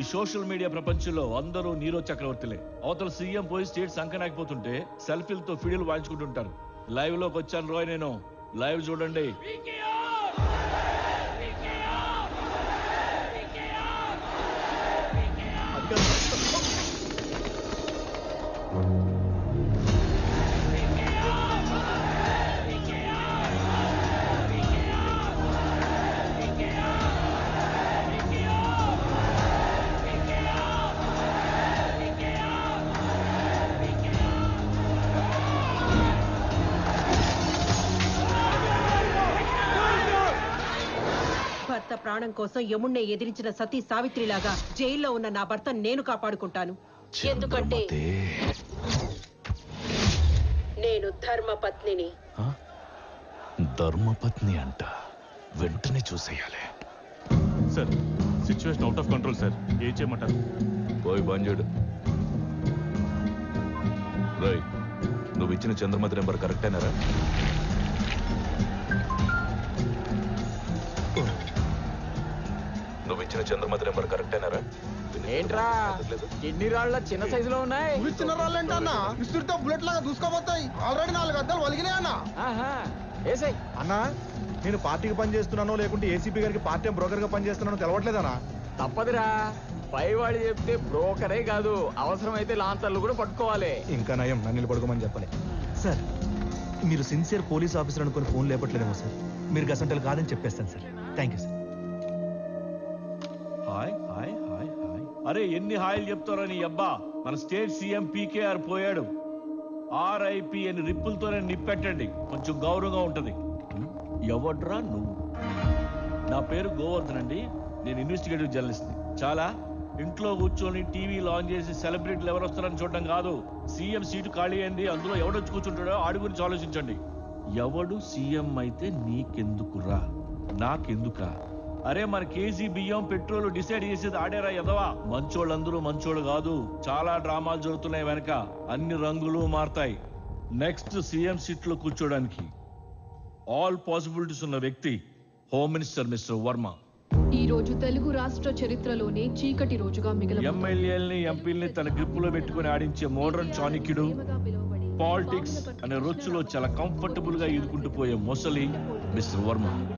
ఈ social media ప్రపంచంలో అందరూ నీరో చక్రవర్తులే. అవతల సీఎం పోయి స్టేట్ సంకనాకపోతుంటే సెల్ఫీలతో ఫీడియోలు వాయించుకుంటుంటారు. లైవ్ లోకి వచ్చాను రోయ్, నేను లైవ్ చూడండి. భర్త ప్రాణం కోసం యముణ్ణే ఎదిరించిన సతీ సావిత్రిలాగా జైల్లో ఉన్న నా భర్త నేను కాపాడుకుంటాను. ఎందుకంటే నేను ధర్మపత్నిని. ధర్మపత్ని అంట, వెంటనే చూసేయాలి. Sir, situation out of control sir. ఏం చేయమంటారు? పోయి బంజుడు. రై, నువ్వు ఇచ్చిన చంద్రమతి నెంబర్ కరెక్టేనారా? నువ్వు ఇచ్చిన చంద్రమతి నెంబర్ కరెక్టేనారా? ఏంట్రా ఎన్ని రాళ్ళ చిన్న సైజులో ఉన్నాయి? చిన్న రాళ్ళు ఏంట అన్న? విసురుతో బుల్లెట్ లాగా దూసుకోబోతాయి. ఆల్రెడీ 4 అద్దాలు వలిగినాయి అన్న. అన్నా, నేను పార్టీకి పని చేస్తున్నానో లేకుంటే ఏసీపీ గారికి పార్ట్ టైం బ్రోకర్ గా పని చేస్తున్నానో తెలవట్లేదన్నా. తప్పదురా, పైవాడు చెప్తే బ్రోకరే కాదు, అవసరమైతే లాంతర్లు కూడా పట్టుకోవాలి. ఇంకా నయం, నన్ను పడుకోమని చెప్పలే. సార్, మీరు సిన్సియర్ పోలీస్ ఆఫీసర్ అనుకుని ఫోన్ లేపట్లేదేమో సార్. మీరు గసంటలు కాదని చెప్పేస్తాను sir. Thank you sir. Hi hi hi hi. అరే ఎన్ని హాయిలు చెప్తారో నీ అబ్బా. మన స్టేట్ సీఎం పీకేఆర్ పోయాడు. RIP అని రిప్పులతోనే నిప్పెట్టండి, కొంచెం గౌరవంగా ఉంటది. ఎవడ్రా నువ్వు? నా పేరు గోవర్ధన్ అండి, నేను ఇన్వెస్టిగేటివ్ జర్నలిస్ట్. చాలా ఇంట్లో కూర్చొని టీవీ లాంచ్ చేసి సెలబ్రిటీలు ఎవరు వస్తారని చూడడం కాదు. సీఎం సీటు ఖాళీ అయింది, అందులో ఎవడొచ్చి కూర్చుంటాడో ఆడి గురించి ఆలోచించండి. ఎవడు సీఎం అయితే నీకెందుకురా, నాకెందుకా? అరే మన కేజీ బియ్యం పెట్రోల్ డిసైడ్ చేసేది ఆడేరా ఎదవా. మంచోళ్ళందరూ మంచోళ్ళు కాదు, చాలా డ్రామాలు జరుగుతున్నాయి వెనక, అన్ని రంగులు మారతాయి. నెక్స్ట్ సీఎం సీట్ లో కూర్చోడానికి ఆల్ పాసిబిలిటీస్ ఉన్న వ్యక్తి హోమ్ మినిస్టర్ మిస్టర్ వర్మ. ఈ రోజు తెలుగు రాష్ట్ర చరిత్రలోనే చీకటి రోజుగా మిగిలిన ఎమ్మెల్యేలని ఎంపీల్ని తన గ్రిప్పులో పెట్టుకుని ఆడించే మోడర్న్ చాణక్యుడు, పాలిటిక్స్ అనే రొచ్చులో చాలా కంఫర్టబుల్ గా ఈదుకుంటూ పోయే మొసలి మిస్టర్ వర్మ.